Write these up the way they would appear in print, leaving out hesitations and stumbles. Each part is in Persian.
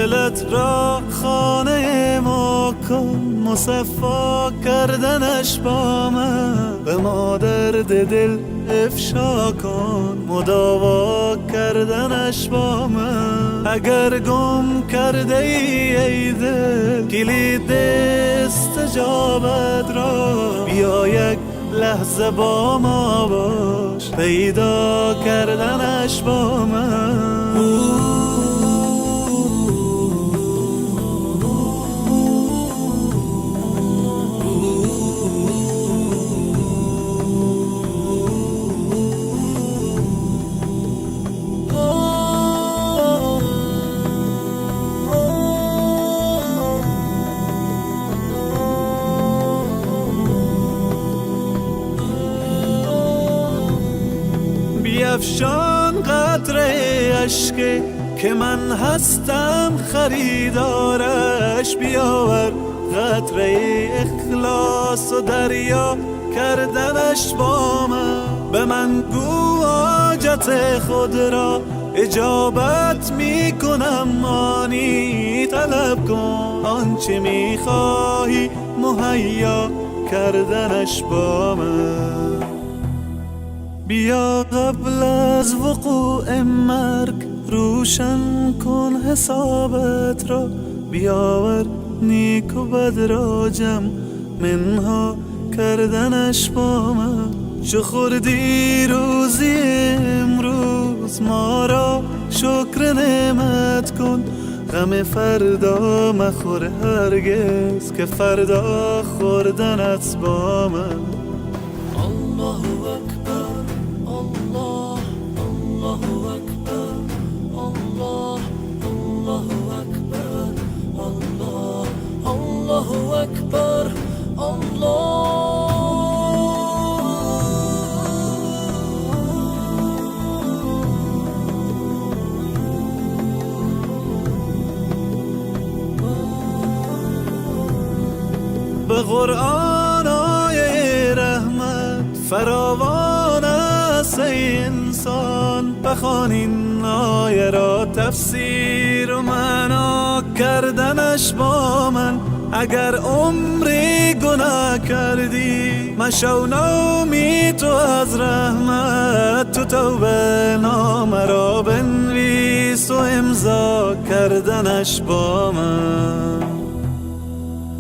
دلت را خانه ما کن، مصفا کردنش با من به ما درد دل افشا کن، مداوا کردنش با من. اگر گم کرده ای دل کلید استجابت را، بیا یک لحظه با ما باش، پیدا کردنش با من. بیفشان قطره اشک که من هستم خریدارش، بیاور قطره اخلاص و دریا کردنش با من. به من گو حاجت خود را اجابت می کنم، آنی طلب کن آنچه می خواهی مهیا کردنش با من. بیا قبل از وقوع مرگ روشن کن حسابت را، بیاور نیک و بد را جمع منها کردنش با من. چو خوردی روزی امروز ما را شکر نعمت کن، غم فردا مخور هرگز که فردا خوردنت با من. الله اکبر الله، الله اکبر الله، الله اکبر الله، الله اکبر الله. به قرآن آیه رحمت فراوان است ای انسان، بخوان این آیه را تفسیر و معنا کردنش با من. اگر عمری گناه کردی مشو نومی تو از رحمت، تو توبه نامه را بنویس و امضا کردنش با من.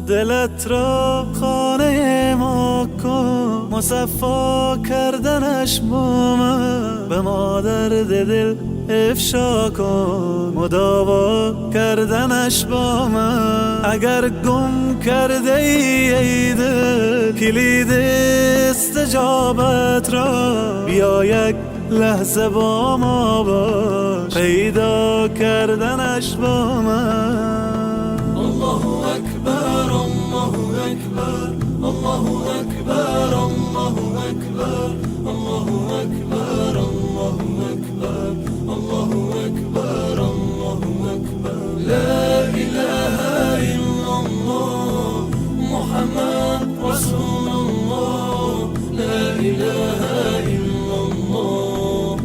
دلت را خانه ما کن، مصفا کردنش با من به ما درد دل افشا کن، مداوا کردنش با من. اگر گم کرده ای دل کلید استجابت را، بیا یک لحظه با ما باش، پیدا کردنش با من. الله اکبر الله اکبر الله اکبر الله اکبر الله اکبر الله اکبر الله اکبر الله اکبر. لا اله الا الله محمد رسول الله، لا اله الا الله.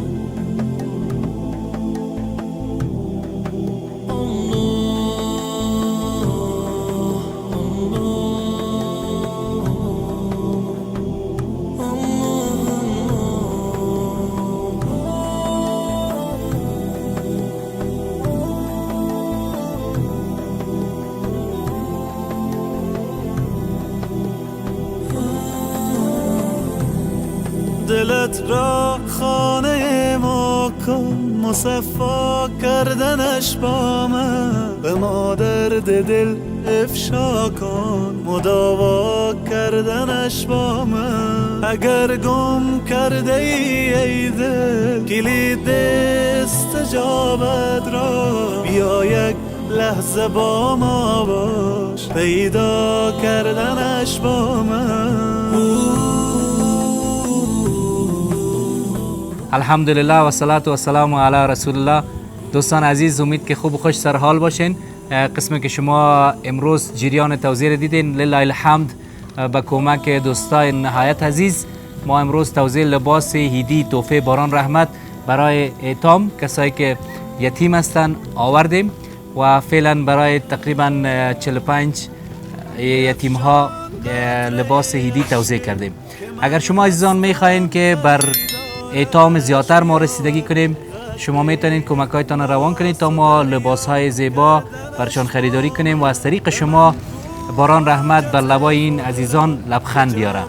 دلت را خانه ما کن، مصفا کردنش با من به ما درد دل افشا کن، مداوا کردنش با من. اگر گم کرده ای دل کلید استجابت را، بیا یک لحظه با ما باش، پیدا کردنش با من. الحمدلله و صلات و سلام علی رسول الله. دوستان عزیز، امید که خوب و خوش سر حال باشین. قسمی که شما امروز جریان توزیع دیدین، لله الحمد، با کمک دوستای نهایت عزیز ما امروز توزیع لباس هدیه تحفه باران رحمت برای ایتام، کسایی که یتیم هستن، آوردیم و فعلا برای تقریبا 45 یتیم ها لباس عیدی توزیع کردیم. اگر شما عزیزان میخواین که بر ایتام زیادتر ما رسیدگی کنیم، شما میتونید کمک هایتان روان کنید تا ما لباس های زیبا برشان خریداری کنیم و از طریق شما باران رحمت بر لبای این عزیزان لبخند بیاره.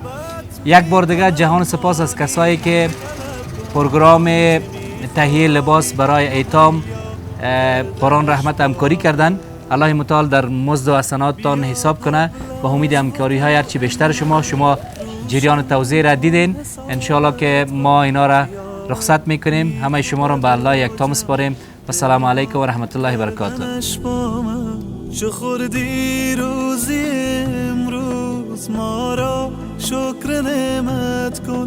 یک بار دیگه جهان سپاس از کسایی که پروگرام تهیه لباس برای ایتام باران رحمت همکاری کردن. الله متعال در مزد و حسناتتان حساب کنه. با امید همکاری های هرچی بیشتر شما جریان توزیع را دیدین. انشاءالله که ما اینا را رخصت میکنیم. همه شما را به الله یکتا میسپاریم. و السلام علیکم و رحمت الله و برکاته. چه خوردی روز